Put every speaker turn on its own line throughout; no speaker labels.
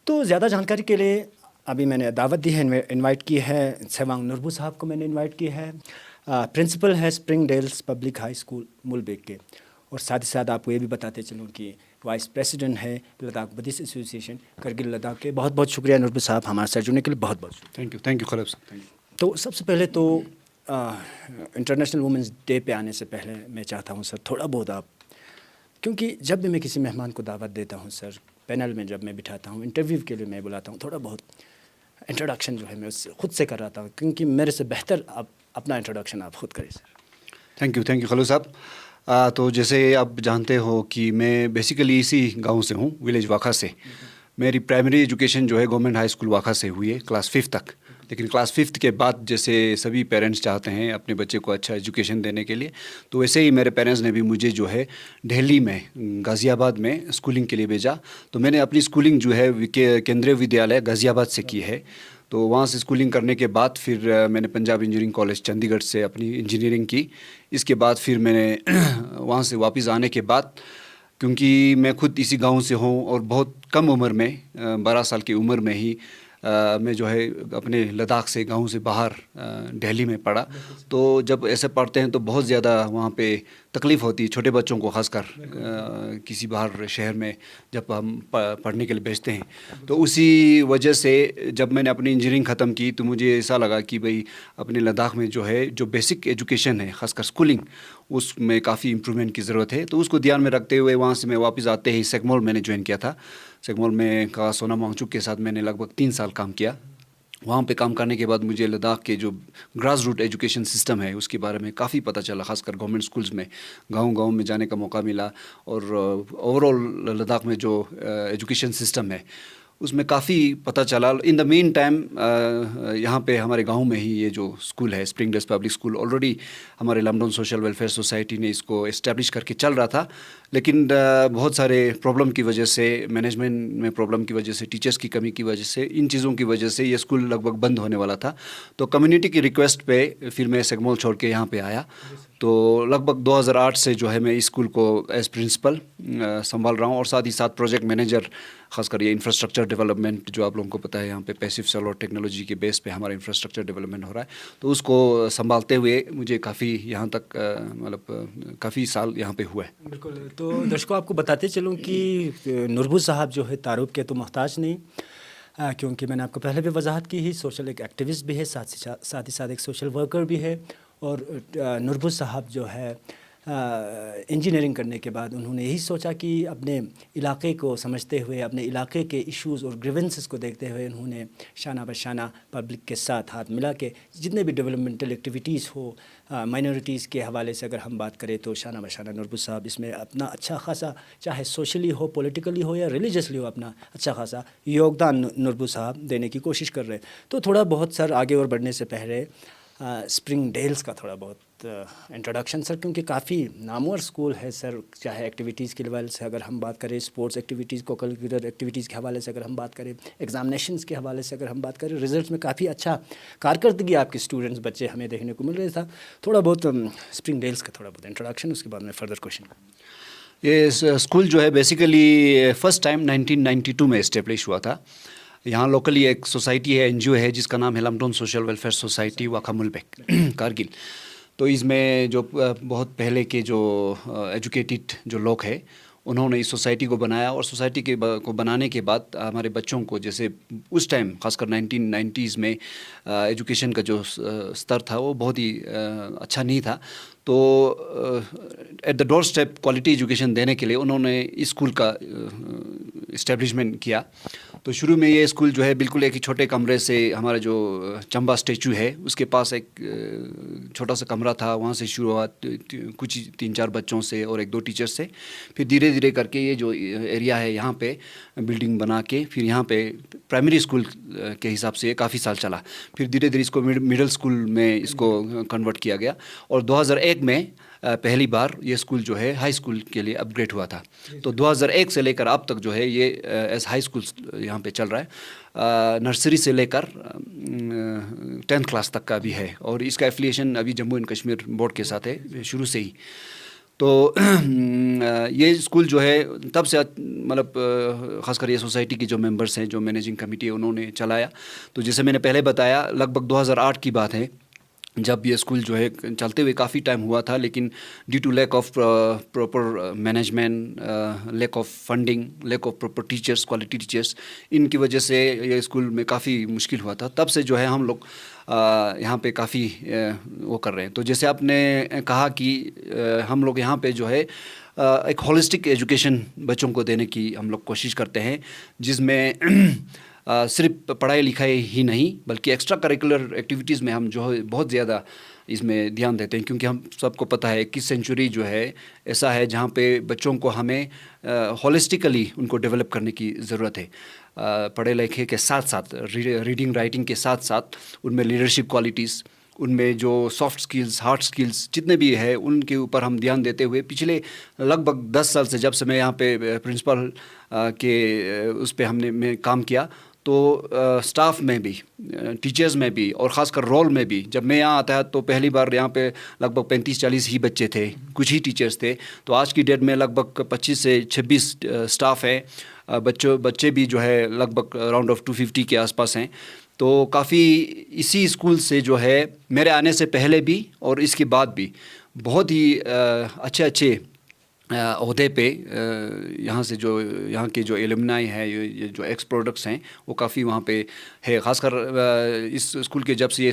तो ज़्यादा जानकारी के लिए अभी मैंने दावत दी है, इनवाइट की है, सेवांग नुरबू साहब को मैंने इनवाइट की है। प्रिंसिपल है spring dells Public High School Mulbekh के। और साथ ही साथ आपको ये भी बताते चलूँ कि वाइस प्रेसिडेंट है लद्दाख बुद्धिस्ट एसोसिएशन करगिल लद्दाख के। बहुत बहुत शुक्रिया नुरबू साहब, हमारे साथ जुड़ने के लिए बहुत बहुत शुक्रिया।
थैंक यू खलील साहब, थैंक यू।
तो सबसे पहले तो इंटरनेशनल वुमेंस डे पे आने से पहले मैं चाहता हूँ सर थोड़ा बहुत आप, क्योंकि जब भी मैं किसी मेहमान को दावत देता हूँ सर, पैनल में जब मैं बिठाता हूँ, इंटरव्यू के लिए मैं बुलाता हूँ, थोड़ा बहुत इंट्रोडक्शन जो है मैं उससे खुद से कराता हूँ, क्योंकि मेरे से बेहतर आप अपना इंट्रोडक्शन आप खुद करें सर।
थैंक यू खलील साहब। तो जैसे आप जानते हो कि मैं बेसिकली इसी गांव से हूँ, विलेज वाखा से। मेरी प्राइमरी एजुकेशन जो है गवर्नमेंट हाई स्कूल वाखा से हुई है, क्लास 5 तक। लेकिन क्लास 5 के बाद जैसे सभी पेरेंट्स चाहते हैं अपने बच्चे को अच्छा एजुकेशन देने के लिए, तो वैसे ही मेरे पेरेंट्स ने भी मुझे जो है दिल्ली में गाज़ियाबाद में स्कूलिंग के लिए भेजा। तो मैंने अपनी स्कूलिंग जो है केंद्रीय विद्यालय गाज़ियाबाद से की है। तो वहाँ से स्कूलिंग करने के बाद फिर मैंने पंजाब इंजीनियरिंग कॉलेज चंडीगढ़ से अपनी इंजीनियरिंग की। इसके बाद फिर मैंने वहाँ से वापस आने के बाद, क्योंकि मैं खुद इसी गांव से हूँ और बहुत कम उम्र में 12 साल की उम्र में ही मैं जो है अपने लद्दाख से गांव से बाहर दिल्ली में पढ़ा। तो जब ऐसे पढ़ते हैं तो बहुत ज़्यादा वहाँ पे तकलीफ़ होती है छोटे बच्चों को, खासकर किसी बाहर शहर में जब हम पढ़ने के लिए भेजते हैं। तो उसी वजह से जब मैंने अपनी इंजीनियरिंग ख़त्म की तो मुझे ऐसा लगा कि भाई अपने लद्दाख में जो है जो बेसिक एजुकेशन है, खासकर स्कूलिंग, उसमें काफ़ी इम्प्रूवमेंट की ज़रूरत है। तो उसको ध्यान में रखते हुए वहाँ से मैं वापस आते ही सेगमोल मैंने ज्वाइन किया था। सेगमोल में का सोना वांगचुक के साथ मैंने लगभग 3 साल काम किया। वहाँ पे काम करने के बाद मुझे लद्दाख के जो ग्रास रूट एजुकेशन सिस्टम है उसके बारे में काफ़ी पता चला, खासकर गवर्नमेंट स्कूल्स में गांव-गांव में जाने का मौका मिला। और ओवरऑल लद्दाख में जो एजुकेशन सिस्टम है उसमें काफ़ी पता चला। इन द मीन टाइम यहाँ पे हमारे गांव में ही ये जो स्कूल है spring dells public school, already हमारे लमडोन सोशल वेलफेयर सोसाइटी ने इसको इस्टेब्लिश करके चल रहा था। लेकिन बहुत सारे प्रॉब्लम की वजह से, मैनेजमेंट में प्रॉब्लम की वजह से, टीचर्स की कमी की वजह से, इन चीज़ों की वजह से ये स्कूल लगभग बंद होने वाला था। तो कम्युनिटी की रिक्वेस्ट पे फिर मैं सेगमोल छोड़ के यहाँ पे आया। तो लगभग 2008 से जो है मैं इस स्कूल को एज प्रिंसिपल संभाल रहा हूँ, और साथ ही साथ प्रोजेक्ट मैनेजर, खासकर ये इंफ्रास्ट्रक्चर डेवलपमेंट जो आप लोगों को पता है यहाँ पे पैसिव सोलर टेक्नोलॉजी के बेस पे हमारा इंफ्रास्ट्रक्चर डेवलपमेंट हो रहा है। तो उसको संभालते हुए मुझे काफ़ी यहाँ तक मतलब काफ़ी साल यहाँ पे हुआ है।
बिल्कुल। तो दर्शकों आपको बताते चलूँ कि नुरबू साहब जो है तारुफ के तो मोहताज नहीं, क्योंकि मैंने आपको पहले भी वजाहत की ही, सोशल एक एक्टिविस्ट भी है, साथ ही साथ एक सोशल वर्कर भी है। और नुरबू साहब जो है इंजीनियरिंग करने के बाद उन्होंने यही सोचा कि अपने इलाके को समझते हुए, अपने इलाके के इश्यूज़ और ग्रीवेंसेस को देखते हुए उन्होंने शाना बशाना पब्लिक के साथ हाथ मिला के जितने भी डेवलपमेंटल एक्टिविटीज़ हो, माइनॉरिटीज़ के हवाले से अगर हम बात करें तो शाना बशाना नुरबू साहब इसमें अपना अच्छा खासा, चाहे सोशली हो, पॉलिटिकली हो या रिलीजियसली हो, अपना अच्छा खासा योगदान नुरबू साहब देने की कोशिश कर रहे हैं। तो थोड़ा बहुत सर आगे और बढ़ने से पहले स्प्रिंग डेल्स का थोड़ा बहुत इंट्रोडक्शन सर, क्योंकि काफ़ी नामवर स्कूल है सर, चाहे एक्टिविटीज़ के लेवल से अगर हम बात करें, स्पोर्ट्स एक्टिविटीज़, को करिकुलर एक्टिविटीज़ के हवाले से अगर हम बात करें, एग्जामिनेशंस के हवाले से अगर हम बात करें, रिजल्ट्स में काफ़ी अच्छा कारकर्दगी आपके स्टूडेंट्स बच्चे हमें देखने को मिल रहा था। थोड़ा बहुत स्प्रिंग डेल्स का थोड़ा बहुत इंट्रोडक्शन, उसके बाद में फर्दर क्वेश्चन।
ये स्कूल जो है बेसिकली फ़र्स्ट टाइम 1992 में इस्टेब्लिश हुआ था। यहाँ लोकली एक सोसाइटी है, एनजीओ है, जिसका नाम है लमडोन सोशल वेलफेयर सोसाइटी वाखा मुलबेग कारगिल। तो इसमें जो बहुत पहले के जो एजुकेटेड जो लोग हैं उन्होंने इस सोसाइटी को बनाया, और सोसाइटी को बनाने के बाद हमारे बच्चों को, जैसे उस टाइम खासकर 1990s में एजुकेशन का जो स्तर था वो बहुत ही अच्छा नहीं था। तो at the door step quality education देने के लिए उन्होंने इस स्कूल का इस्टेब्लिशमेंट किया। तो शुरू में ये स्कूल जो है बिल्कुल एक ही छोटे कमरे से, हमारा जो चंबा स्टैचू है उसके पास एक छोटा सा कमरा था, वहाँ से शुरू हुआ कुछ 3-4 बच्चों से और 1-2 टीचर से। फिर धीरे धीरे करके ये जो एरिया है यहाँ पे बिल्डिंग बना के फिर यहाँ पे प्राइमरी स्कूल के हिसाब से ये काफ़ी साल चला। फिर धीरे धीरे इसको मिडिल स्कूल में इसको कन्वर्ट किया गया, और 2001 में पहली बार ये स्कूल जो है हाई स्कूल के लिए अपग्रेड हुआ था। तो 2001 से लेकर अब तक जो है ये एज हाई स्कूल यहाँ पे चल रहा है। नर्सरी से लेकर 10th क्लास तक का भी है, और इसका एफिलिएशन अभी जम्मू एंड कश्मीर बोर्ड के साथ है शुरू से ही। तो ये स्कूल जो है तब से मतलब ख़ासकर ये सोसाइटी की जो मेंबर्स हैं, जो मैनेजिंग कमेटी है, उन्होंने चलाया। तो जैसे मैंने पहले बताया, लगभग 2008 की बात है जब ये स्कूल जो है चलते हुए काफ़ी टाइम हुआ था, लेकिन due to lack of proper management, lack of funding, lack of proper teachers, quality teachers, इनकी वजह से ये स्कूल में काफ़ी मुश्किल हुआ था। तब से जो है हम लोग यहाँ पे काफ़ी वो कर रहे हैं। तो जैसे आपने कहा कि हम लोग यहाँ पे जो है एक होलिस्टिक एजुकेशन बच्चों को देने की हम लोग कोशिश करते हैं, जिसमें सिर्फ पढ़ाई लिखाई ही नहीं बल्कि एक्स्ट्रा करिकुलर एक्टिविटीज़ में हम जो है बहुत ज़्यादा इसमें ध्यान देते हैं, क्योंकि हम सबको पता है 21 सेंचुरी जो है ऐसा है जहाँ पे बच्चों को हमें होलिस्टिकली उनको डेवलप करने की ज़रूरत है। पढ़े लिखे के साथ साथ, रीडिंग राइटिंग के साथ साथ उनमें लीडरशिप क्वालिटीज़, उनमें जो सॉफ्ट स्किल्स, हार्ड स्किल्स जितने भी है, उनके ऊपर हम ध्यान देते हुए पिछले लगभग 10 साल से, जब से मैं यहाँ पे प्रिंसिपल के उस पे मैं काम किया, तो स्टाफ में भी, टीचर्स में भी और ख़ासकर रोल में भी, जब मैं यहाँ आता है तो पहली बार यहाँ पे लगभग 35-40 ही बच्चे थे, कुछ ही टीचर्स थे। तो आज की डेट में लगभग 25 से 26 स्टाफ है। बच्चे भी जो है लगभग अराउंड ऑफ 250 के आसपास हैं। तो काफ़ी इसी स्कूल से जो है मेरे आने से पहले भी और इसके बाद भी बहुत ही अच्छे ओहदे पे यहाँ से जो यहाँ के जो एलुमनाई है, ये जो एक्स प्रोडक्ट्स हैं, वो काफ़ी वहाँ पे है। ख़ासकर इस स्कूल के जब से ये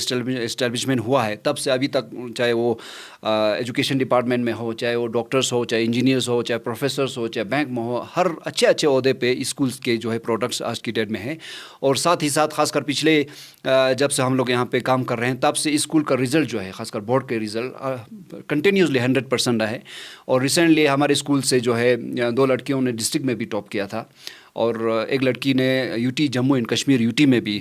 इस्टेब्लिशमेंट हुआ है तब से अभी तक, चाहे वो एजुकेशन डिपार्टमेंट में हो, चाहे वो डॉक्टर्स हो, चाहे इंजीनियर्स हो, चाहे प्रोफेसर्स हो, चाहे बैंक में हो, हर अच्छे ओहदे पे स्कूल्स के जो है प्रोडक्ट्स आज की डेट में हैं। और साथ ही साथ ख़ासकर पिछले जब से हम लोग यहाँ पे काम कर रहे हैं तब से स्कूल का रिज़ल्ट जो है, ख़ासकर बोर्ड के रिज़ल्ट कंटिन्यूसली 100% रहा है। और रिसेंटली हमारे स्कूल से जो है 2 लड़कियों ने डिस्ट्रिक्ट में भी टॉप किया था और एक लड़की ने UT, Jammu and Kashmir UT में भी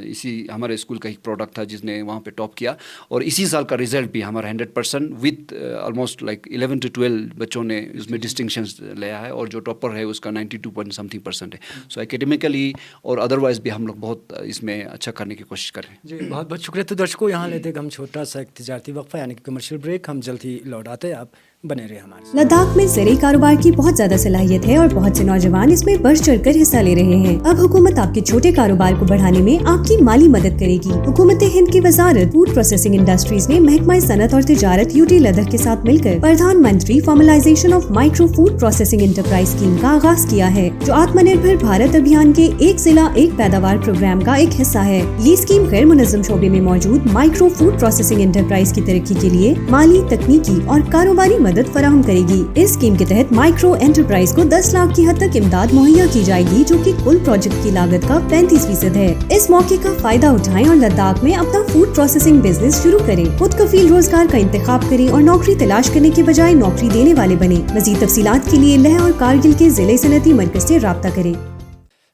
इसी हमारे स्कूल का एक प्रोडक्ट था जिसने वहाँ पे टॉप किया। और इसी साल का रिज़ल्ट भी हमारा 100% विद ऑलमोस्ट लाइक 11 to 12 बच्चों ने उसमें डिस्टिंक्शंस लिया है, और जो टॉपर है उसका 92% है। सो एकेडमिकली और अदरवाइज़ भी हम लोग बहुत इसमें अच्छा करने की कोशिश कर रहे हैं।
जी, बहुत बहुत शुक्रिया। तो दर्शकों, यहाँ लेते हम छोटा सा एक तिजारती वक्फा यानी कि कमर्शियल ब्रेक। हम जल्द ही लौट आते हैं, आप बने रहे हमारे साथ।
लद्दाख में ज़रूरी कारोबार की बहुत ज्यादा सलाहियत है और बहुत से नौजवान इसमें बढ़ चढ़कर हिस्सा ले रहे हैं। अब हुकूमत आपके छोटे कारोबार को बढ़ाने में आपकी माली मदद करेगी। हुकूमत हिंद की वजारत फूड प्रोसेसिंग इंडस्ट्रीज ने महकमा सनत और तिजारत यूटी लद्दाख के साथ मिलकर प्रधानमंत्री formalisation of micro food processing enterprise scheme का आगाज किया है, जो आत्मनिर्भर भारत अभियान के एक जिला एक पैदावार प्रोग्राम का एक हिस्सा है। ये स्कीम गैर मुनज़्ज़म शोबे में मौजूद माइक्रो फूड प्रोसेसिंग इंटरप्राइज की तरक्की के लिए माली, तकनीकी और कारोबारी मदद फराहम करेगी। इस स्कीम के तहत माइक्रो एंटरप्राइज को 10 लाख की हद तक इमदाद मुहैया की जाएगी, जो कि कुल प्रोजेक्ट की लागत का 35% है। इस मौके का फायदा उठाएं और लद्दाख में अपना फूड प्रोसेसिंग बिजनेस शुरू करें। खुद कफील रोजगार का इंतखाब करें और नौकरी तलाश करने के बजाय नौकरी देने वाले बने। मजीद तफसीलात के लिए लेह और कारगिल के जिले सनती मरकज से राब्ता करें।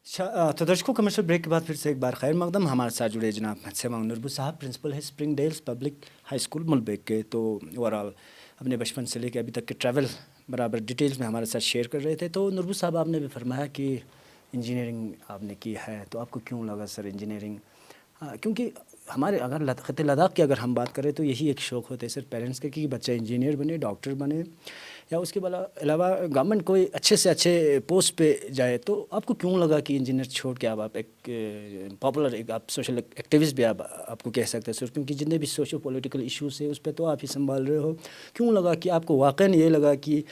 तो दर्शकों, कमर्शियल ब्रेक के बाद फिर से एक बार खैर मकदम। हमारे साथ जुड़े जनाब सेमांग नूरबू साहब, प्रिंसिपल है spring dells Public High School Mulbekh के। तो ओवरऑल अपने बचपन से लेकर अभी तक के ट्रैवल बराबर डिटेल्स में हमारे साथ शेयर कर रहे थे। तो नूरबू साहब, आपने भी फरमाया कि इंजीनियरिंग आपने की है, तो आपको क्यों लगा सर इंजीनियरिंग? क्योंकि हमारे अगर ख़त्े लद्दाख की अगर हम बात करें तो यही एक शौक़ होते हैं सर पेरेंट्स के कि बच्चा इंजीनियर बने, डॉक्टर बने, या उसके अलावा गवर्नमेंट कोई अच्छे से अच्छे पोस्ट पे जाए। तो आपको क्यों लगा कि इंजीनियर छोड़ के आप एक पॉपुलर, एक आप सोशल एक्टिविस्ट भी आपको कह सकते हैं सर, क्योंकि जितने भी सोशो पॉलिटिकल इश्यूज़ है उस पर तो आप ही संभाल रहे हो। क्यों लगा कि आपको वाकई ये लगा कि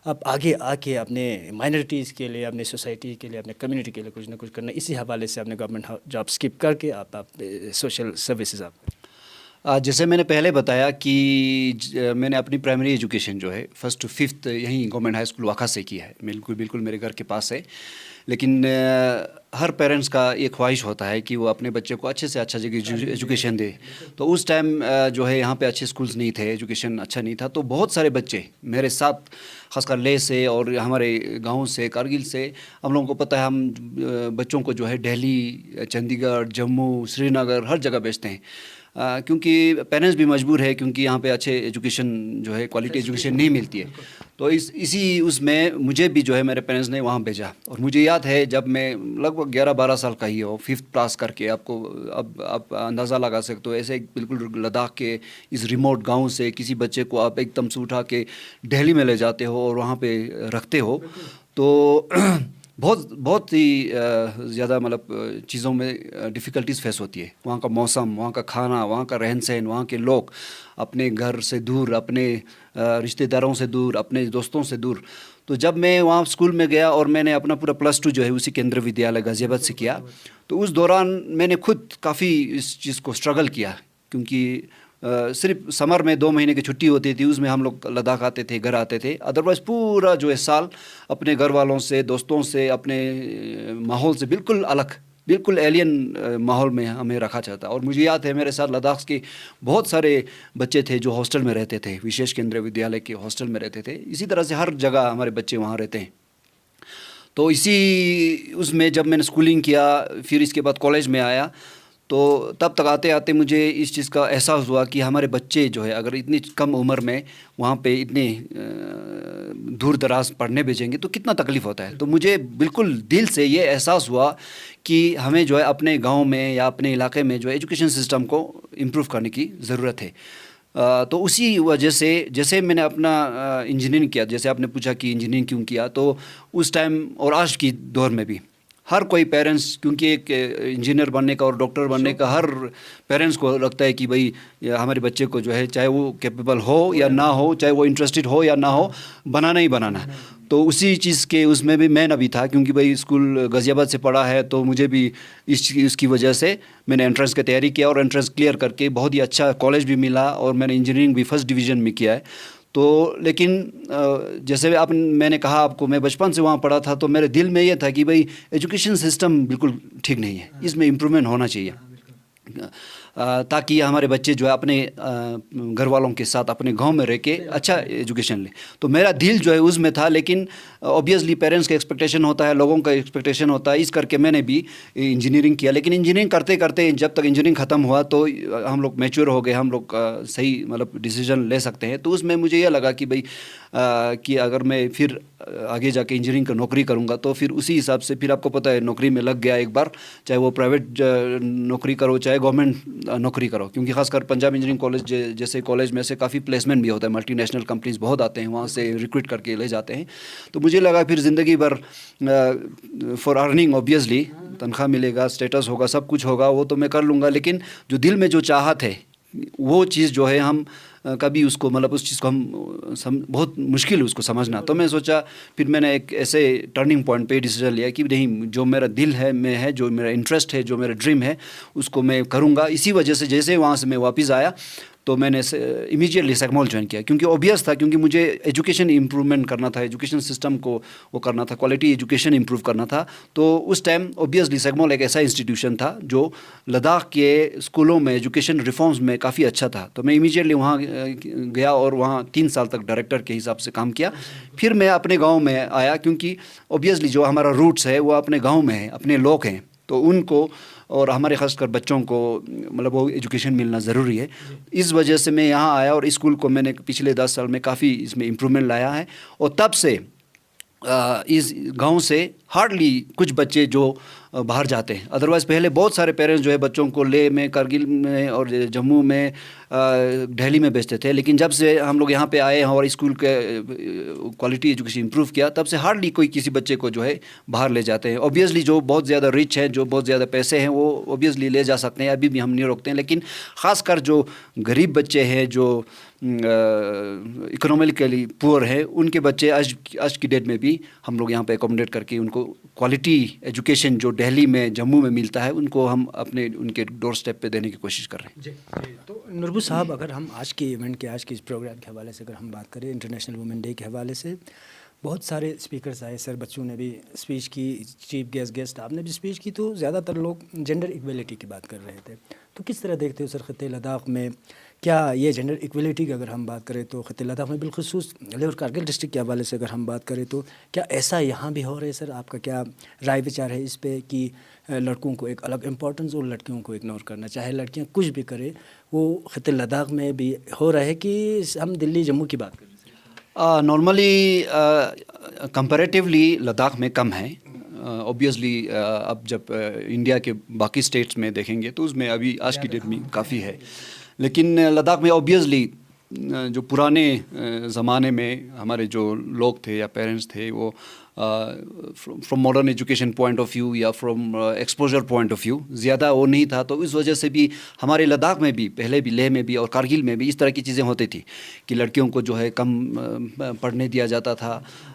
आप आगे आके अपने माइनॉरिटीज़ के लिए, अपने सोसाइटी के लिए, अपने कम्युनिटी के लिए कुछ ना कुछ करना, इसी हवाले से आपने गवर्नमेंट जॉब स्किप करके आप सोशल सर्विसेज आप?
जैसे मैंने पहले बताया कि मैंने अपनी प्राइमरी एजुकेशन जो है 1st to 5th यहीं गवर्नमेंट हाई स्कूल वाखा से की है। बिल्कुल मेरे घर के पास है। लेकिन हर पेरेंट्स का ये ख्वाहिश होता है कि वो अपने बच्चे को अच्छे से अच्छा जगह एजुकेशन दे। तो उस टाइम जो है यहाँ पे अच्छे स्कूल्स नहीं थे, एजुकेशन अच्छा नहीं था। तो बहुत सारे बच्चे मेरे साथ, खासकर लेह से और हमारे गांव से, कारगिल से, हम लोगों को पता है, हम बच्चों को जो है दिल्ली, चंडीगढ़, जम्मू, श्रीनगर हर जगह भेजते हैं, क्योंकि पेरेंट्स भी मजबूर है, क्योंकि यहाँ पे अच्छे एजुकेशन जो है, क्वालिटी एजुकेशन नहीं मिलती है। तो इसी उसमें मुझे भी जो है मेरे पेरेंट्स ने वहाँ भेजा। और मुझे याद है जब मैं लगभग 11-12 साल का ही हो, 5th पास करके, आपको अब आप अंदाज़ा लगा सकते हो, ऐसे बिल्कुल लद्दाख के इस रिमोट गांव से किसी बच्चे को आप एकदम से उठा के दिल्ली में ले जाते हो और वहाँ पे रखते हो, तो बहुत ही ज़्यादा मतलब चीज़ों में डिफ़िकल्टीज फेस होती है। वहाँ का मौसम, वहाँ का खाना, वहाँ का रहन सहन, वहाँ के लोग, अपने घर से दूर, अपने रिश्तेदारों से दूर, अपने दोस्तों से दूर। तो जब मैं वहाँ स्कूल में गया और मैंने अपना पूरा +2 जो है उसी केंद्रीय विद्यालय गाज़ियाबाद से किया, तो उस दौरान मैंने खुद काफ़ी इस चीज़ को स्ट्रगल किया, क्योंकि सिर्फ समर में 2 महीने की छुट्टी होती थी, उसमें हम लोग लद्दाख आते थे, घर आते थे। अदरवाइज़ पूरा जो है साल अपने घर वालों से, दोस्तों से, अपने माहौल से बिल्कुल अलग, बिल्कुल एलियन माहौल में हमें रखा जाता। और मुझे याद है मेरे साथ लद्दाख के बहुत सारे बच्चे थे जो हॉस्टल में रहते थे, विशेष केंद्रीय विद्यालय के हॉस्टल में रहते थे। इसी तरह से हर जगह हमारे बच्चे वहाँ रहते हैं। तो इसी उसमें जब मैंने स्कूलिंग किया, फिर इसके बाद कॉलेज में आया, तो तब तक आते आते मुझे इस चीज़ का एहसास हुआ कि हमारे बच्चे जो है अगर इतनी कम उम्र में वहाँ पे इतने दूर दराज पढ़ने भेजेंगे तो कितना तकलीफ़ होता है। तो मुझे बिल्कुल दिल से ये एहसास हुआ कि हमें जो है अपने गांव में या अपने इलाके में जो है एजुकेशन सिस्टम को इम्प्रूव करने की ज़रूरत है। तो उसी वजह से जैसे मैंने अपना इंजीनियरिंग किया, जैसे आपने पूछा कि इंजीनियरिंग क्यों किया, तो उस टाइम और आज की दौर में भी हर कोई पेरेंट्स, क्योंकि एक इंजीनियर बनने का और डॉक्टर बनने का हर पेरेंट्स को लगता है कि भाई हमारे बच्चे को जो है, चाहे वो कैपेबल हो या ना हो, चाहे वो इंटरेस्टेड हो या ना हो, बनाना ही बनाना। तो उसी चीज़ के उसमें भी मैं भी था, क्योंकि भाई स्कूल गाज़ियाबाद से पढ़ा है, तो मुझे भी इसकी वजह से मैंने एंट्रेंस की तैयारी किया और एंट्रेंस क्लियर करके बहुत ही अच्छा कॉलेज भी मिला और मैंने इंजीनियरिंग भी फर्स्ट डिवीज़न में किया है। तो लेकिन जैसे मैंने कहा आपको, मैं बचपन से वहाँ पढ़ा था, तो मेरे दिल में ये था कि भाई एजुकेशन सिस्टम बिल्कुल ठीक नहीं है, इसमें इम्प्रूवमेंट होना चाहिए, ताकि हमारे बच्चे जो है अपने घर वालों के साथ अपने गांव में रह के अच्छा एजुकेशन ले। तो मेरा दिल जो है उसमें था, लेकिन ऑब्वियसली पेरेंट्स का एक्सपेक्टेशन होता है, लोगों का एक्सपेक्टेशन होता है, इस करके मैंने भी इंजीनियरिंग किया। लेकिन इंजीनियरिंग करते करते जब तक इंजीनियरिंग ख़त्म हुआ तो हम लोग मैच्योर हो गए, हम लोग सही मतलब डिसीजन ले सकते हैं। तो उसमें मुझे यह लगा कि भाई कि अगर मैं फिर आगे जाके इंजीनियरिंग का नौकरी करूँगा तो फिर उसी हिसाब से, फिर आपको पता है नौकरी में लग गया एक बार, चाहे वो प्राइवेट नौकरी करो चाहे गवर्नमेंट नौकरी करो, क्योंकि खासकर पंजाब इंजीनियरिंग कॉलेज जैसे कॉलेज में से काफ़ी प्लेसमेंट भी होता है, मल्टीनेशनल कंपनीज बहुत आते हैं, वहाँ से रिक्रूट करके ले जाते हैं। तो मुझे लगा फिर ज़िंदगी भर फॉर अर्निंग, ऑब्वियसली तनख्वाह मिलेगा, स्टेटस होगा, सब कुछ होगा, वो तो मैं कर लूँगा, लेकिन जो दिल में जो चाहत है वो चीज़ जो है हम कभी उसको मतलब उस चीज़ को हम बहुत मुश्किल है उसको समझना। तो मैं सोचा, फिर मैंने एक ऐसे टर्निंग पॉइंट पे डिसीजन लिया कि नहीं, जो मेरा दिल है में है, जो मेरा इंटरेस्ट है, जो मेरा ड्रीम है, उसको मैं करूँगा। इसी वजह से जैसे वहाँ से मैं वापस आया तो मैंने इमीडिएटली सेगमोल ज्वाइन किया, क्योंकि ऑब्वियस था, क्योंकि मुझे एजुकेशन इम्प्रूवमेंट करना था, एजुकेशन सिस्टम को वो करना था, क्वालिटी एजुकेशन इम्प्रूव करना था। तो उस टाइम ऑब्वियसली सेगमोल एक ऐसा इंस्टीट्यूशन था जो लद्दाख के स्कूलों में एजुकेशन रिफॉर्म्स में काफ़ी अच्छा था। तो मैं इमीडिएटली वहाँ गया और वहाँ 3 साल तक डायरेक्टर के हिसाब से काम किया। फिर मैं अपने गाँव में आया, क्योंकि ऑब्वियसली जो हमारा रूट्स है वो अपने गाँव में है, अपने लोग हैं, तो उनको और हमारे खासकर बच्चों को मतलब वो एजुकेशन मिलना ज़रूरी है। इस वजह से मैं यहाँ आया और स्कूल को मैंने पिछले 10 साल में काफ़ी इसमें इम्प्रूवमेंट लाया है। और तब से इस गांव से हार्डली कुछ बच्चे जो बाहर जाते हैं, अदरवाइज़ पहले बहुत सारे पेरेंट्स जो है बच्चों को लेह में, करगिल में और जम्मू में, दिल्ली में भेजते थे। लेकिन जब से हम लोग यहाँ पे आए हैं और स्कूल के क्वालिटी एजुकेशन इंप्रूव किया, तब से हार्डली कोई किसी बच्चे को जो है बाहर ले जाते हैं। ऑब्वियसली जो बहुत ज़्यादा रिच है, जो बहुत ज़्यादा पैसे हैं, वो ऑब्वियसली ले जा सकते हैं, अभी भी हम नहीं रोकते हैं। लेकिन ख़ासकर जो गरीब बच्चे हैं, जो इकोनॉमिकली पुअर है, उनके बच्चे आज की डेट में भी हम लोग यहाँ पे अकोमोडेट करके उनको क्वालिटी एजुकेशन जो दिल्ली में, जम्मू में मिलता है, उनको हम उनके डोर स्टेप पे देने की कोशिश कर रहे हैं।
जी। तो नुरबू साहब, अगर हम आज के इवेंट के, आज के इस प्रोग्राम के हवाले से अगर हम बात करें, इंटरनेशनल वुमेन डे के हवाले से बहुत सारे स्पीकर्स आए, सर बच्चों ने भी स्पीच की, चीफ गेस्ट आपने भी स्पीच की, तो ज़्यादातर लोग जेंडर इक्वलिटी की बात कर रहे थे। तो किस तरह देखते हो सर खित्ते लद्दाख में, क्या ये जेंडर इक्वलिटी की अगर हम बात करें तो खित्ते लद्दाख में बिलखुसूस लेह और कारगिल डिस्ट्रिक्ट के हवाले से अगर हम बात करें तो क्या ऐसा यहाँ भी हो रहा है सर? आपका क्या राय विचार है इस पे कि लड़कों को एक अलग इम्पोर्टेंस और लड़कियों को इग्नोर करना, चाहे लड़कियाँ कुछ भी करें, वो खित्ते लद्दाख में भी हो रहा है कि हम दिल्ली जम्मू की बात करें?
नॉर्मली कंपैरेटिवली लद्दाख में कम है। ऑब्वियसली अब जब इंडिया के बाकी स्टेट्स में देखेंगे तो उसमें अभी आज की डेट में काफ़ी है, लेकिन लद्दाख में ऑब्वियसली जो पुराने ज़माने में हमारे जो लोग थे या पेरेंट्स थे वो from modern education point of view या from exposure point of view ज़्यादा वो नहीं था, तो इस वजह से भी हमारे लद्दाख में भी पहले भी लेह में भी और कारगिल में भी इस तरह की चीज़ें होती थी कि लड़कियों को जो है कम पढ़ने दिया जाता था,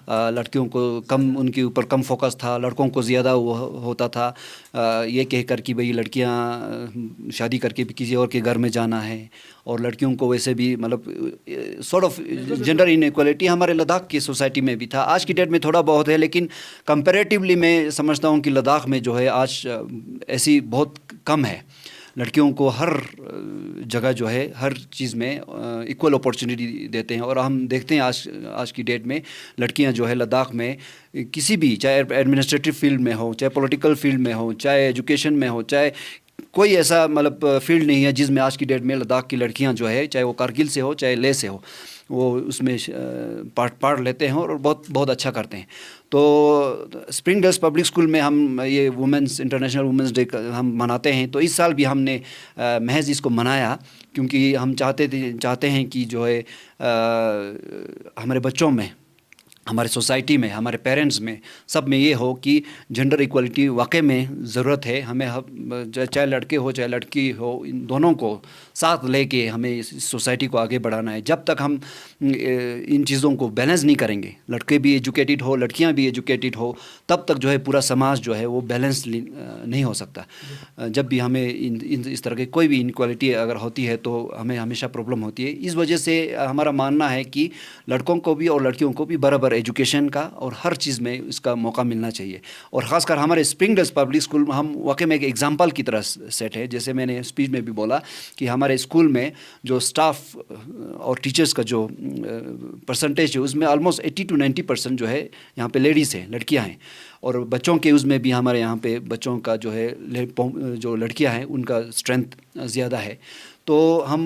लड़कियों को कम, उनके ऊपर कम फोकस था, लड़कों को ज़्यादा वो होता था ये कहकर कि भाई लड़कियां शादी करके भी किसी और के घर में जाना है, और लड़कियों को वैसे भी मतलब सॉर्ट ऑफ जेंडर इनइक्वालिटी हमारे लद्दाख की सोसाइटी में भी था। आज की डेट में थोड़ा बहुत है, लेकिन कंपैरेटिवली मैं समझता हूँ कि लद्दाख में जो है आज ऐसी बहुत कम है। लड़कियों को हर जगह जो है हर चीज़ में इक्वल अपॉर्चुनिटी देते हैं, और हम देखते हैं आज की डेट में लड़कियां जो है लद्दाख में किसी भी, चाहे एडमिनिस्ट्रेटिव फील्ड में हो, चाहे पॉलिटिकल फील्ड में हो, चाहे एजुकेशन में हो, चाहे कोई ऐसा मतलब फील्ड नहीं है जिसमें आज की डेट में लद्दाख की लड़कियां जो है, चाहे वो कारगिल से हो चाहे लेह से हो, वो उसमें पार्ट लेते हैं और बहुत अच्छा करते हैं। तो स्प्रिंग गर्ल्स पब्लिक स्कूल में हम ये वुमेंस इंटरनेशनल वुमेंस डे हम मनाते हैं, तो इस साल भी हमने महज इसको मनाया क्योंकि हम चाहते हैं कि जो है हमारे बच्चों में, हमारे सोसाइटी में, हमारे पेरेंट्स में, सब में ये हो कि जेंडर इक्वलिटी वाकई में ज़रूरत है। हमें चाहे लड़के हो चाहे लड़की हो, इन दोनों को साथ लेके हमें इस सोसाइटी को आगे बढ़ाना है। जब तक हम इन चीज़ों को बैलेंस नहीं करेंगे, लड़के भी एजुकेटेड हो लड़कियां भी एजुकेटेड हो, तब तक जो है पूरा समाज जो है वो बैलेंस नहीं हो सकता। जब भी हमें इस तरह की कोई भी इनक्वालिटी अगर होती है तो हमें हमेशा प्रॉब्लम होती है। इस वजह से हमारा मानना है कि लड़कों को भी और लड़कियों को भी बराबर एजुकेशन का और हर चीज़ में इसका मौका मिलना चाहिए। और ख़ासकर हमारे स्प्रिंग गर्ल्स पब्लिक स्कूल में हम वाकई में एक एग्जांपल की तरह सेट है। जैसे मैंने स्पीच में भी बोला कि हमारे स्कूल में जो स्टाफ और टीचर्स का जो परसेंटेज है उसमें ऑलमोस्ट 80 to 90% जो है यहाँ पे लेडीज़ हैं, लड़कियाँ हैं। और बच्चों के उसमें भी हमारे यहाँ पे बच्चों का जो है जो लड़कियाँ हैं उनका स्ट्रेंथ ज़्यादा है। तो हम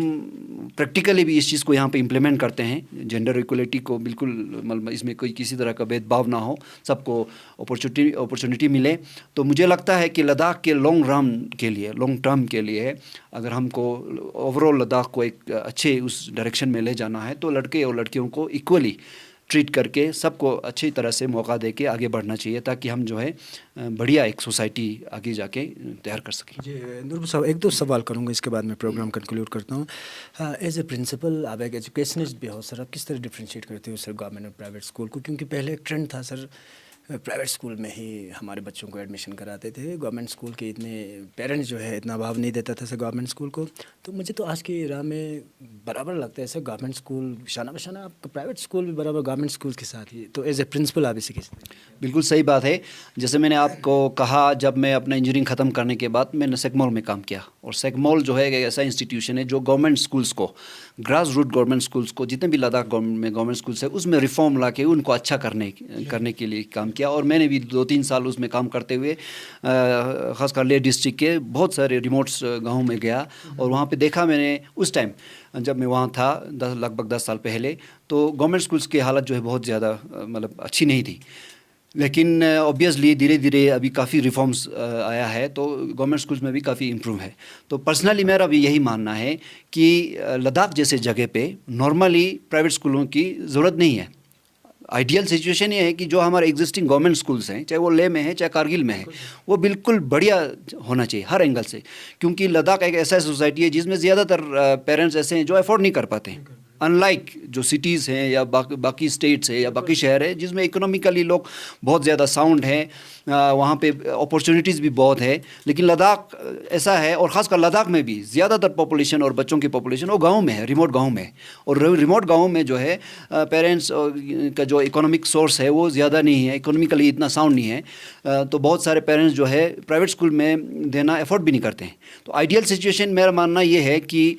प्रैक्टिकली भी इस चीज़ को यहाँ पे इम्प्लीमेंट करते हैं, जेंडर इक्वलिटी को बिल्कुल, मतलब इसमें कोई किसी तरह का भेदभाव ना हो, सबको अपॉर्चुनिटी मिले। तो मुझे लगता है कि लद्दाख के लॉन्ग टर्म के लिए अगर हमको ओवरऑल लद्दाख को एक अच्छे उस डायरेक्शन में ले जाना है तो लड़के और लड़कियों को इक्वली ट्रीट करके सबको अच्छी तरह से मौका दे के आगे बढ़ना चाहिए, ताकि हम जो है बढ़िया एक सोसाइटी आगे जाके तैयार कर सकें।
जी नूर साहब, एक दो सवाल करूंगा, इसके बाद मैं प्रोग्राम कंक्लूड करता हूँ। एज ए प्रिंसिपल आप एक एजुकेशनिस्ट भी हो सर, आप किस तरह डिफ्रेंशिएट करते हो सर गवर्नमेंट और प्राइवेट स्कूल को? क्योंकि पहले एक ट्रेंड था सर, प्राइवेट स्कूल में ही हमारे बच्चों को एडमिशन कराते थे, गवर्नमेंट स्कूल के इतने पेरेंट्स जो है इतना भाव नहीं देता था सर गवर्नमेंट स्कूल को। तो मुझे तो आज की राह में बराबर लगता है सर गवर्नमेंट स्कूल शाना बशाना आपका प्राइवेट स्कूल भी बराबर गवर्नमेंट स्कूल के साथ ही। तो एज ए प्रिंसिपल आप इसे
बिल्कुल सही बात है। जैसे मैंने आपको कहा, जब मैं अपना इंजीनियरिंग ख़त्म करने के बाद मैंने सेगमॉल में काम किया, और सेगमॉल जो है एक ऐसा इंस्टीट्यूशन है जो गवर्नमेंट स्कूल्स को, ग्रास रूट गवर्नमेंट स्कूल्स को, जितने भी लद्दाख में गवर्नमेंट स्कूल्स है उसमें रिफॉर्म ला के उनको अच्छा करने के लिए काम किया। और मैंने भी 2-3 साल उसमें काम करते हुए ख़ासकर लेह डिस्ट्रिक्ट के बहुत सारे रिमोट्स गाँव में गया, और वहाँ पे देखा मैंने उस टाइम जब मैं वहाँ था लगभग 10 साल पहले, तो गवर्नमेंट स्कूल्स की हालत जो है बहुत ज़्यादा मतलब अच्छी नहीं थी। लेकिन ऑब्वियसली धीरे धीरे अभी काफ़ी रिफॉर्म्स आया है, तो गवर्नमेंट स्कूल्स में भी काफ़ी इम्प्रूव है। तो पर्सनली मेरा भी यही मानना है कि लद्दाख जैसे जगह पे नॉर्मली प्राइवेट स्कूलों की ज़रूरत नहीं है। आइडियल सिचुएशन ये है कि जो हमारे एग्जिस्टिंग गवर्नमेंट स्कूल्स हैं, चाहे वो लेह में है चाहे कारगिल में है, वो बिल्कुल बढ़िया होना चाहिए हर एंगल से। क्योंकि लद्दाख एक ऐसा सोसाइटी है जिसमें ज़्यादातर पेरेंट्स ऐसे हैं जो अफोर्ड नहीं कर पाते हैं, अनलाइक जो सिटीज़ हैं या बाकी स्टेट्स है या बाकी शहर है जिसमें इकोनॉमिकली लोग बहुत ज़्यादा साउंड हैं, वहाँ पे अपॉर्चुनिटीज़ भी बहुत है। लेकिन लद्दाख ऐसा है, और ख़ासकर लद्दाख में भी ज़्यादातर पॉपुलेशन और बच्चों की पॉपुलेशन वो गाँव में है, रिमोट गाँव में। और रिमोट गाँव में जो है पेरेंट्स का जो इकोनॉमिक सोर्स है वो ज़्यादा नहीं है, इकोनॉमिकली इतना साउंड नहीं है, तो बहुत सारे पेरेंट्स जो है प्राइवेट स्कूल में देना एफोर्ड भी नहीं करते हैं। तो आइडियल सिचुएशन मेरा मानना ये है कि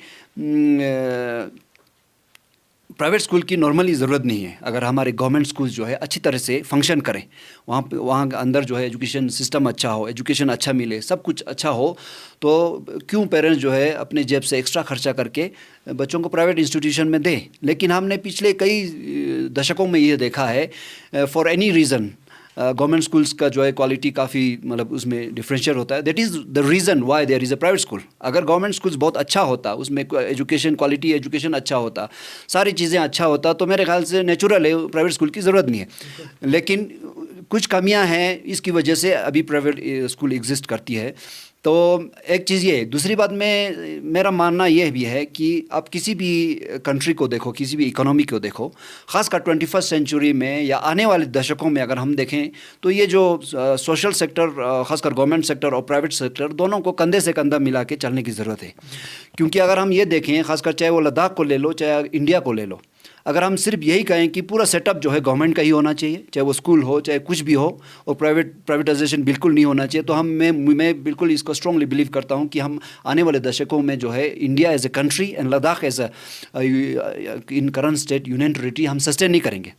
प्राइवेट स्कूल की नॉर्मली ज़रूरत नहीं है। अगर हमारे गवर्नमेंट स्कूल जो है अच्छी तरह से फंक्शन करें, वहाँ अंदर जो है एजुकेशन सिस्टम अच्छा हो, एजुकेशन अच्छा मिले, सब कुछ अच्छा हो, तो क्यों पेरेंट्स जो है अपने जेब से एक्स्ट्रा खर्चा करके बच्चों को प्राइवेट इंस्टीट्यूशन में दें। लेकिन हमने पिछले कई दशकों में ये देखा है, for any reason government schools का जो है क्वालिटी काफ़ी मतलब उसमें डिफरेंशियल होता है। That is the reason why there is a private school. अगर गवर्नमेंट स्कूल्स बहुत अच्छा होता, उसमें एजुकेशन क्वालिटी एजुकेशन अच्छा होता, सारी चीज़ें अच्छा होता, तो मेरे ख्याल से नेचुरल है, प्राइवेट स्कूल की ज़रूरत नहीं है। लेकिन कुछ कमियां हैं, इसकी वजह से अभी प्राइवेट स्कूल एग्जिस्ट करती है। तो एक चीज़ ये है। दूसरी बात में मेरा मानना यह भी है कि आप किसी भी कंट्री को देखो, किसी भी इकोनॉमी को देखो, ख़ासकर 21st सेंचुरी में या आने वाले दशकों में अगर हम देखें, तो ये जो सोशल सेक्टर, ख़ासकर गवर्नमेंट सेक्टर और प्राइवेट सेक्टर, दोनों को कंधे से कंधा मिला के चलने की ज़रूरत है। क्योंकि अगर हम ये देखें, ख़ासकर चाहे वो लद्दाख को ले लो, चाहे इंडिया को ले लो, अगर हम सिर्फ यही कहें कि पूरा सेटअप जो है गवर्नमेंट का ही होना चाहिए, चाहे वो स्कूल हो, चाहे कुछ भी हो, और प्राइवेटाइजेशन बिल्कुल नहीं होना चाहिए, तो मैं बिल्कुल इसको स्ट्रांगली बिलीव करता हूं कि हम आने वाले दशकों में जो है India as a country and Ladakh as in current state union territory हम सस्टेन नहीं करेंगे।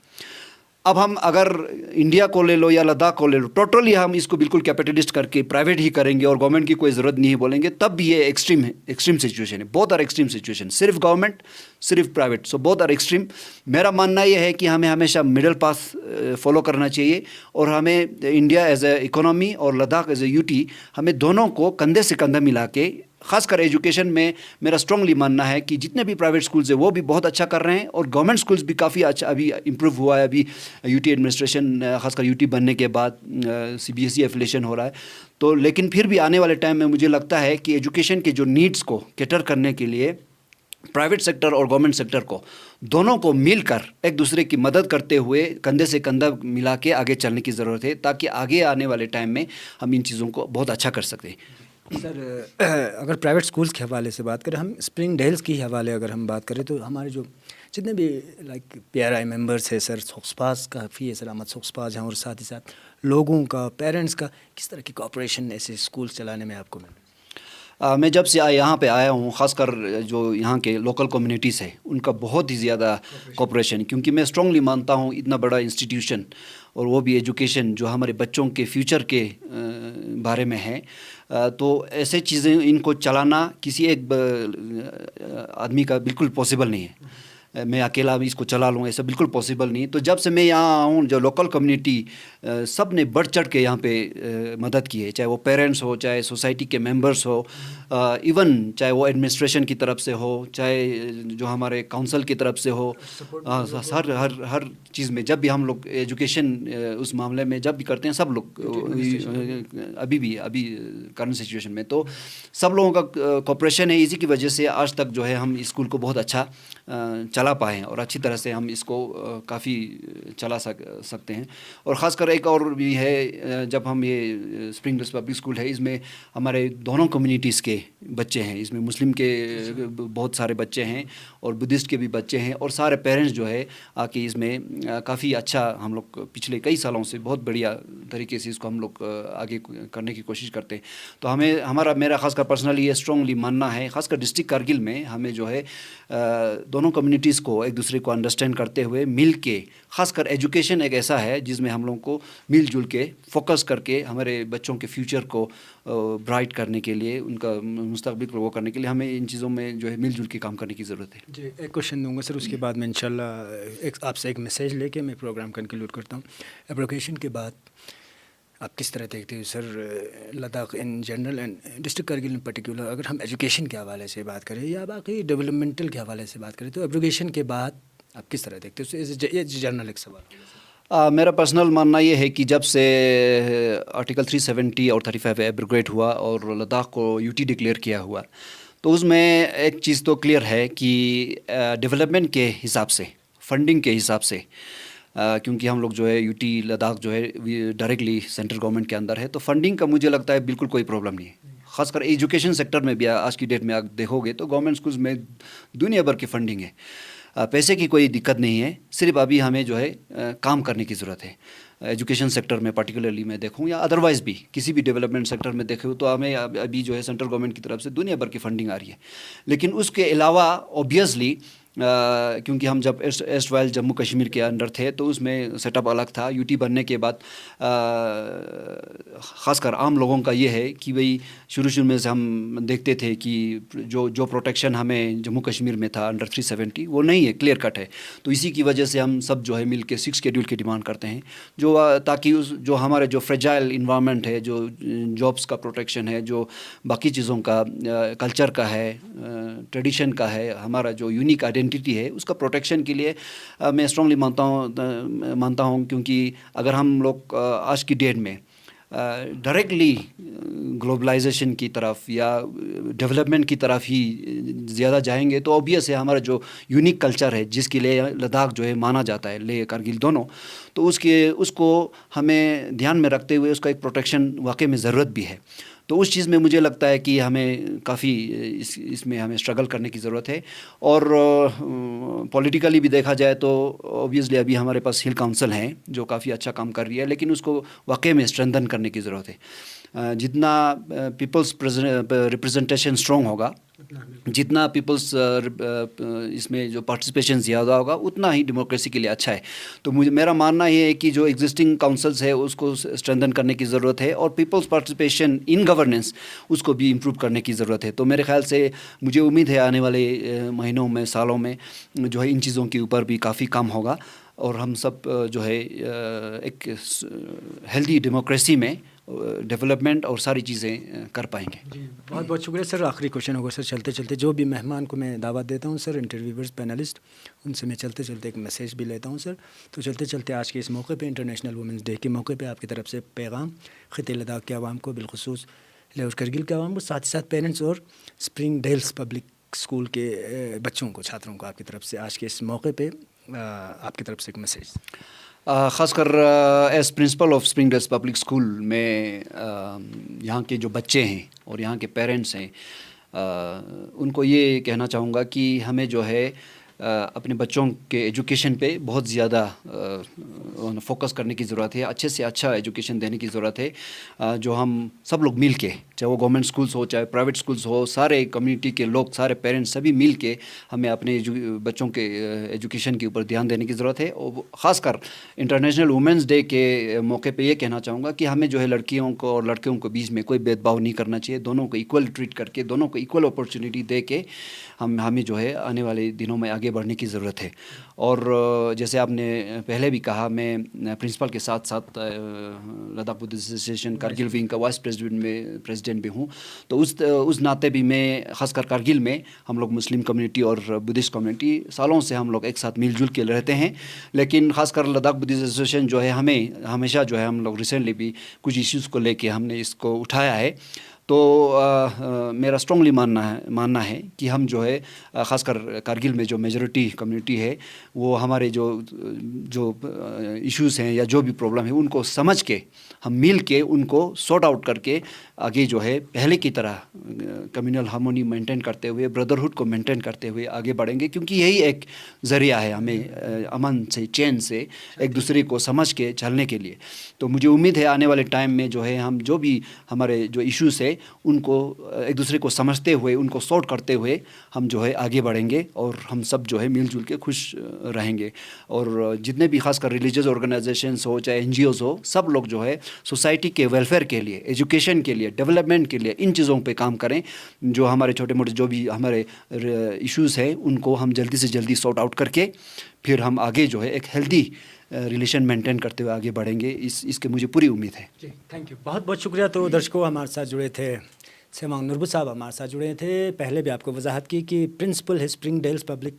अब हम अगर इंडिया को ले लो या लद्दाख को ले लो, टोटली हम इसको बिल्कुल कैपिटलिस्ट करके प्राइवेट ही करेंगे और गवर्नमेंट की कोई ज़रूरत नहीं बोलेंगे, तब भी ये एक्सट्रीम सिचुएशन है। बोथ आर एक्सट्रीम सिचुएशन, सिर्फ गवर्नमेंट सिर्फ private, so both are extreme. मेरा मानना ये है कि हमें हमेशा मिडिल पाथ फॉलो करना चाहिए, और हमें इंडिया एज ए इकोनॉमी और लद्दाख एज ए यूटी, हमें दोनों को कंधे से कंधा मिला के, खासकर एजुकेशन में मेरा स्ट्रांगली मानना है कि जितने भी प्राइवेट स्कूल्स हैं वो भी बहुत अच्छा कर रहे हैं, और गवर्नमेंट स्कूल्स भी काफ़ी अच्छा अभी इम्प्रूव हुआ है। अभी यूटी एडमिनिस्ट्रेशन, खासकर यूटी बनने के बाद CBSE एफिलिएशन हो रहा है। तो लेकिन फिर भी आने वाले टाइम में मुझे लगता है कि एजुकेशन के जो नीड्स को कैटर करने के लिए प्राइवेट सेक्टर और गवर्नमेंट सेक्टर को, दोनों को मिलकर एक दूसरे की मदद करते हुए कंधे से कंधा मिला के आगे चलने की ज़रूरत है, ताकि आगे आने वाले टाइम में हम इन चीज़ों को बहुत अच्छा कर सकते हैं।
सर, अगर प्राइवेट स्कूल्स के हवाले से बात करें, हम स्प्रिंग डेल्स की हवाले अगर हम बात करें, तो हमारे जो जितने भी लाइक PRI मेंबर्स है सर, सोक्सपास काफ़ी है, सर अहमद सोक्सपास हैं, और साथ ही साथ लोगों का, पेरेंट्स का किस तरह की कोऑपरेशन ऐसे स्कूल चलाने में आपको मिला?
मैं जब से यहाँ पे आया हूँ, ख़ासकर जो यहाँ के लोकल कम्युनिटीज़ है, उनका बहुत ही ज़्यादा कोऑपरेशन, क्योंकि मैं स्ट्रांगली मानता हूँ इतना बड़ा इंस्टीट्यूशन, और वो भी एजुकेशन जो हमारे बच्चों के फ्यूचर के बारे में है, तो ऐसे चीज़ें इनको चलाना किसी एक आदमी का बिल्कुल पॉसिबल नहीं है। मैं अकेला भी इसको चला लूँ, ऐसा बिल्कुल पॉसिबल नहीं। तो जब से मैं यहाँ आऊँ, जो लोकल कम्युनिटी सब ने बढ़ चढ़ के यहाँ पे मदद की है, चाहे वो पेरेंट्स हो, चाहे सोसाइटी के मेंबर्स हो, इवन चाहे वो एडमिनिस्ट्रेशन की तरफ से हो, चाहे जो हमारे काउंसिल की तरफ से हो, हर चीज़ में जब भी हम लोग एजुकेशन उस मामले में जब भी करते हैं, सब लोग अभी करंट सिचुएशन में तो सब लोगों का कोऑपरेशन है। इसी की वजह से आज तक जो है हम इस स्कूल को बहुत अच्छा चला पाए हैं, और अच्छी तरह से हम इसको काफ़ी चला सकते हैं। और ख़ासकर एक और भी है, जब हम ये स्प्रिंग डेल्स पब्लिक स्कूल है, इसमें हमारे दोनों कम्युनिटीज़ के बच्चे हैं। इसमें मुस्लिम के बहुत सारे बच्चे हैं और बुद्धिस्ट के भी बच्चे हैं, और सारे पेरेंट्स जो है आके इसमें काफ़ी अच्छा, हम लोग पिछले कई सालों से बहुत बढ़िया तरीके से इसको हम लोग आगे करने की कोशिश करते हैं। तो मेरा खासकर पर्सनली ये स्ट्रांगली मानना है, खासकर डिस्ट्रिक्ट कारगिल में हमें जो है दोनों कम्युनिटीज़ को एक दूसरे को अंडरस्टैंड करते हुए मिल के, खासकर एजुकेशन एक ऐसा है जिसमें हम लोगों को मिलजुल के फोकस करके हमारे बच्चों के फ्यूचर को ब्राइट करने के लिए, उनका मुस्तकबिल को वो करने के लिए हमें इन चीज़ों में जो है मिलजुल के काम करने की ज़रूरत है।
जी, एक क्वेश्चन दूंगा सर, उसके बाद मैं इंशाल्लाह आपसे एक मैसेज लेके मैं प्रोग्राम कंक्लूड करता हूँ। एप्लीकेशन के बाद आप किस तरह देखते हो sir, Ladakh in general and district Kargil in particular, अगर हम एजुकेशन के हवाले से बात करें या बाकी डेवलपमेंटल के हवाले से बात करें, तो एप्लीकेशन के बाद आप किस तरह देखते हो? ये जनरल एक सवाल।
मेरा पर्सनल मानना ये है कि जब से आर्टिकल 370 और 35 एब्रोगेट हुआ और लद्दाख को यूटी डिक्लेयर किया हुआ, तो उसमें एक चीज़ तो क्लियर है कि डेवलपमेंट के हिसाब से, फंडिंग के हिसाब से, क्योंकि हम लोग जो है यूटी लद्दाख जो है डायरेक्टली सेंट्रल गवर्नमेंट के अंदर है, तो फंडिंग का मुझे लगता है बिल्कुल कोई प्रॉब्लम नहीं है। ख़ासकर एजुकेशन सेक्टर में भी आज की डेट में आप देखोगे तो गवर्नमेंट स्कूल्स में दुनिया भर की फंडिंग है, पैसे की कोई दिक्कत नहीं है। सिर्फ अभी हमें जो है काम करने की ज़रूरत है। एजुकेशन सेक्टर में पर्टिकुलरली मैं देखूं या अदरवाइज़ भी किसी भी डेवलपमेंट सेक्टर में देखूं तो हमें अभी जो है सेंट्रल गवर्नमेंट की तरफ से दुनिया भर की फंडिंग आ रही है। लेकिन उसके अलावा ऑब्वियसली क्योंकि हम जब एस्ट वाइल जम्मू कश्मीर के अंडर थे तो उसमें सेटअप अलग था। यूटी बनने के बाद ख़ासकर आम लोगों का ये है कि भाई शुरू में से हम देखते थे कि जो प्रोटेक्शन हमें जम्मू कश्मीर में था अंडर 370 वो नहीं है, क्लियर कट है। तो इसी की वजह से हम सब जो है मिल के 6 शेड्यूल की डिमांड करते हैं, जो ताकि उस जो हमारे जो फ्रेजाइल इन्वायरमेंट है, जो जॉब्स का प्रोटेक्शन है, जो बाकी चीज़ों का कल्चर का है, ट्रेडिशन का है, हमारा जो यूनिक आइडेंटिटी है, उसका प्रोटेक्शन के लिए मैं स्ट्रांगली मानता हूँ क्योंकि अगर हम लोग आज की डेट में डायरेक्टली ग्लोबलाइजेशन की तरफ या डेवलपमेंट की तरफ ही ज़्यादा जाएंगे तो ऑब्वियस है हमारा जो यूनिक कल्चर है, जिसके लिए लद्दाख जो है माना जाता है, लेह कारगिल दोनों, तो उसको हमें ध्यान में रखते हुए उसका एक प्रोटेक्शन वाकई में ज़रूरत भी है। तो उस चीज़ में मुझे लगता है कि हमें काफ़ी इसमें हमें स्ट्रगल करने की ज़रूरत है। और पॉलिटिकली भी देखा जाए तो ऑब्वियसली अभी हमारे पास हिल काउंसिल हैं जो काफ़ी अच्छा काम कर रही है, लेकिन उसको वाकई में स्ट्रेंथन करने की ज़रूरत है। जितना पीपल्स रिप्रेजेंटेशन स्ट्रॉन्ग होगा, जितना पीपल्स इसमें जो पार्टिसिपेशन ज़्यादा होगा, उतना ही डेमोक्रेसी के लिए अच्छा है। तो मेरा मानना ये है कि जो एग्जिस्टिंग काउंसिल्स है उसको स्ट्रेंथन करने की ज़रूरत है और पीपल्स पार्टिसिपेशन इन गवर्नेंस उसको भी इम्प्रूव करने की ज़रूरत है। तो मेरे ख्याल से मुझे उम्मीद है आने वाले महीनों में, सालों में जो है इन चीज़ों के ऊपर भी काफ़ी काम होगा और हम सब जो है एक हेल्दी डेमोक्रेसी में डेवलपमेंट और सारी चीज़ें कर पाएंगे।
जी, बहुत बहुत शुक्रिया सर। आखिरी क्वेश्चन होगा सर, चलते चलते जो भी मेहमान को मैं दावत देता हूं सर, इंटरव्यूवर्स, पैनलिस्ट, उनसे मैं चलते चलते एक मैसेज भी लेता हूं सर। तो चलते चलते आज के इस मौके पे, इंटरनेशनल वुमेंस डे के मौके पे, आपकी तरफ से पैगाम ख़िते लद्दाख के आवाम को, बिलखुसूस लेह और करगिल के आवाम को, साथ ही साथ पेरेंट्स और स्प्रिंग डेल्स पब्लिक स्कूल के बच्चों को, छात्रों को, आपकी तरफ से आज के इस मौके पर आपकी तरफ से एक मैसेज।
ख़ासकर as principal of Spring dells public School में यहाँ के जो बच्चे हैं और यहाँ के पेरेंट्स हैं, उनको ये कहना चाहूँगा कि हमें जो है अपने बच्चों के एजुकेशन पे बहुत ज़्यादा फोकस करने की ज़रूरत है। अच्छे से अच्छा एजुकेशन देने की ज़रूरत है। जो हम सब लोग मिल के, चाहे वो गवर्नमेंट स्कूल्स हो, चाहे प्राइवेट स्कूल्स हो, सारे कम्युनिटी के लोग, सारे पेरेंट्स सभी मिल के हमें अपने बच्चों के एजुकेशन के ऊपर ध्यान देने की ज़रूरत है। और ख़ासकर इंटरनेशनल वुमेंस डे के मौके पे ये कहना चाहूँगा कि हमें जो है लड़कियों को और लड़कियों के बीच में कोई भेदभाव नहीं करना चाहिए। दोनों को इक्वल ट्रीट करके, दोनों को इक्वल अपॉर्चुनिटी दे के हमें जो है आने वाले दिनों में आगे बढ़ने की ज़रूरत है। और जैसे आपने पहले भी कहा, मैं प्रिंसिपल के साथ साथ Ladakh Buddhist association Kargil wing का वाइस प्रेसिडेंट भी हूँ। तो उस नाते भी मैं ख़ासकर कारगिल में हम लोग मुस्लिम कम्युनिटी और बुद्धिस्ट कम्युनिटी सालों से हम लोग एक साथ मिलजुल के रहते हैं। लेकिन ख़ासकर लद्दाख बुद्धिस्ट एसोसिएशन जो है हमें हमेशा जो है, हम लोग रिसेंटली भी कुछ इश्यूज़ को लेके हमने इसको उठाया है। तो मेरा स्ट्रांगली मानना है कि हम जो है ख़ासकर कारगिल में जो मेजॉरिटी कम्युनिटी है, वो हमारे जो इश्यूज़ हैं या जो भी प्रॉब्लम है उनको समझ के, हम मिल के उनको सॉर्ट आउट करके आगे जो है पहले की तरह कम्युनल हार्मोनी मेंटेन करते हुए, ब्रदरहुड को मेंटेन करते हुए आगे बढ़ेंगे। क्योंकि यही एक ज़रिया है हमें अमन से, चैन से एक दूसरे को समझ के चलने के लिए। तो मुझे उम्मीद है आने वाले टाइम में जो है हम जो भी हमारे जो इश्यूज़ है उनको एक दूसरे को समझते हुए, उनको सॉर्ट करते हुए हम जो है आगे बढ़ेंगे और हम सब जो है मिलजुल के खुश रहेंगे। और जितने भी खासकर रिलीजियस ऑर्गेनाइजेशंस हो, चाहे NGOs हो, सब लोग जो है सोसाइटी के वेलफेयर के लिए, एजुकेशन के लिए, डेवलपमेंट के लिए इन चीज़ों पे काम करें। जो हमारे छोटे मोटे जो भी हमारे इश्यूज़ हैं उनको हम जल्दी से जल्दी सॉर्ट आउट करके फिर हम आगे जो है एक हेल्दी रिलेशन मेंटेन करते हुए आगे बढ़ेंगे। इसके मुझे पूरी उम्मीद है।
जी, थैंक यू, बहुत बहुत शुक्रिया। तो दर्शकों, हमारे साथ जुड़े थे सेवांग नुरबू साहब, हमारे साथ जुड़े थे। पहले भी आपको वजाहत की कि प्रिंसिपल है spring dells Public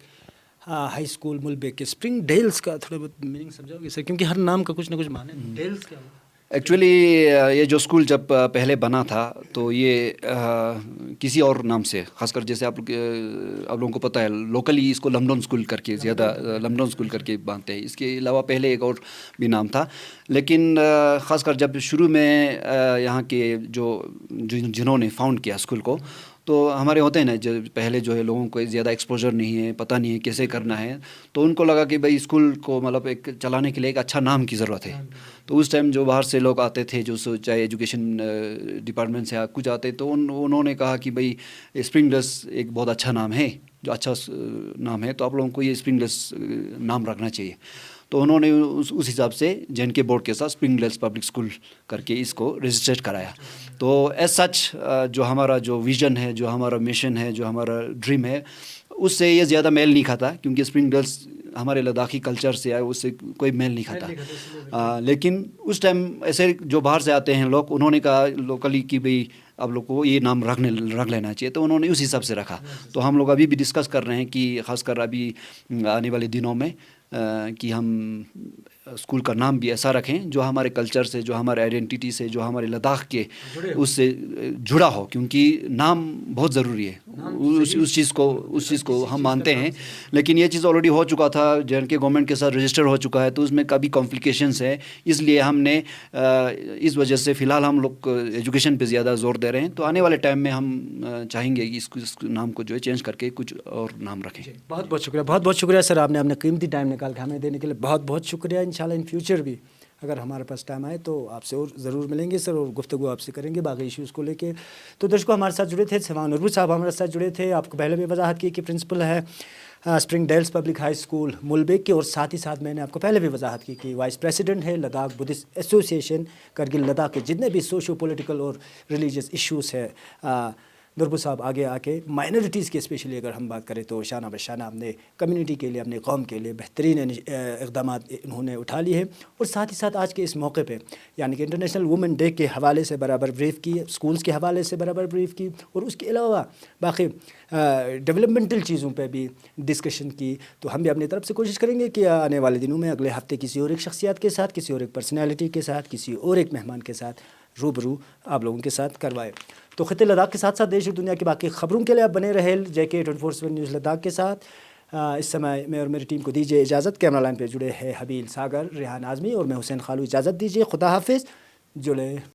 High School Mulbekh के। स्प्रिंग डेल्स का थोड़ा बहुत मीनिंग समझाओगे सर, क्योंकि हर नाम का कुछ ना कुछ माने। डेल्स क्या हुआ?
एक्चुअली ये जो स्कूल जब पहले बना था तो ये किसी और नाम से, खासकर जैसे आप लोगों को पता है लोकली इसको लमडोन स्कूल करके ज़्यादा लमडोन स्कूल करके मानते हैं। इसके अलावा पहले एक और भी नाम था। लेकिन खासकर जब शुरू में यहाँ के जिन्होंने फाउंड किया स्कूल को, तो हमारे होते हैं ना जो पहले जो है लोगों को ज़्यादा एक्सपोजर नहीं है, पता नहीं है कैसे करना है, तो उनको लगा कि भाई स्कूल को मतलब एक चलाने के लिए एक अच्छा नाम की ज़रूरत है। तो उस टाइम जो बाहर से लोग आते थे, जो चाहे एजुकेशन डिपार्टमेंट से कुछ आते, तो उन्होंने कहा कि भाई स्प्रिंग डेल्स एक बहुत अच्छा नाम है, जो अच्छा नाम है, तो आप लोगों को ये स्प्रिंग डेल्स नाम रखना चाहिए। तो उन्होंने उस हिसाब से जे बोर्ड के साथ स्प्रिंग डेल्स पब्लिक स्कूल करके इसको रजिस्टर्ड कराया। तो एज सच जो हमारा जो विज़न है, जो हमारा मिशन है, जो हमारा ड्रीम है, उससे ये ज़्यादा मेल नहीं खाता, क्योंकि स्प्रिंग डेल्स हमारे लद्दाखी कल्चर से आए, उससे कोई मेल नहीं खाता। लेकिन उस टाइम ऐसे जो बाहर से आते हैं लोग, उन्होंने कहा लोकली कि भाई आप लोग को ये नाम रख लेना चाहिए, तो उन्होंने उस हिसाब से रखा। तो हम लोग अभी भी डिस्कस कर रहे हैं कि ख़ासकर अभी आने वाले दिनों में कि हम स्कूल का नाम भी ऐसा रखें जो हमारे कल्चर से, जो हमारे आइडेंटिटी से, जो हमारे लद्दाख के उससे जुड़ा हो, क्योंकि नाम बहुत ज़रूरी है। उस चीज़ को हम मानते हैं। लेकिन ये चीज़ ऑलरेडी हो चुका था, जे गवर्नमेंट के साथ रजिस्टर हो चुका है, तो उसमें काफ़ी कॉम्प्लिकेशंस है। इसलिए हमने इस वजह से फ़िलहाल हम लोग एजुकेशन पे ज़्यादा जोर दे रहे हैं। तो आने वाले टाइम में हम चाहेंगे कि इस नाम को जो है चेंज करके कुछ और नाम रखें।
बहुत बहुत शुक्रिया, बहुत बहुत शुक्रिया सर, आपने अपना कीमती टाइम निकाल के हमें देने के लिए बहुत बहुत शुक्रिया। इंशाल्लाह इन फ्यूचर भी अगर हमारे पास टाइम आए तो आपसे और ज़रूर मिलेंगे सर, और गुफ्तगू आपसे करेंगे बाकी इश्यूज़ को लेके। तो दर्शकों, हमारे साथ जुड़े थे सिवान नूरबुल साहब, हमारे साथ जुड़े थे। आपको पहले भी वजाहत की कि प्रिंसिपल है spring dells Public High School Mulbekh के, और साथ ही साथ मैंने आपको पहले भी वजाहत की कि वाइस प्रेसिडेंट है लद्दाख बुद्धिस्ट एसोसिएशन करगिल लद्दाख के। जितने भी सोशो पॉलिटिकल और रिलीजियस इश्यूज़ है, नूरबुल साहब आगे आके माइनॉरिटीज़ की स्पेशली अगर हम बात करें तो शाना बशाना अपने कम्युनिटी के लिए, अपने कौम के लिए बेहतरीन इक़दाम इन्होंने उठा लिए हैं। और साथ ही साथ आज के इस मौके पे यानी कि इंटरनेशनल वुमेन डे के हवाले से बराबर ब्रीफ की, स्कूल्स के हवाले से बराबर ब्रीफ की, और उसके अलावा बाकी डेवलपमेंटल चीज़ों पे भी डिस्कशन की। तो हम भी अपनी तरफ से कोशिश करेंगे कि आने वाले दिनों में अगले हफ्ते किसी और एक शख्सियत के साथ, किसी और एक पर्सनैलिटी के साथ, किसी और एक मेहमान के साथ रूबरू आप लोगों के साथ करवाए। तो खिते लद्दाख के साथ साथ देश और दुनिया की बाकी खबरों के लिए आप बने रहे JK 24/7 न्यूज़ लद्दाख के साथ। इस समय मैं और मेरी टीम को दीजिए इजाज़त। कैमरा लाइन पे जुड़े हैं हबील सागर, रेहान आज़मी और मैं हुसैन खालू। इजाज़त दीजिए, खुदा हाफिज़। जुड़े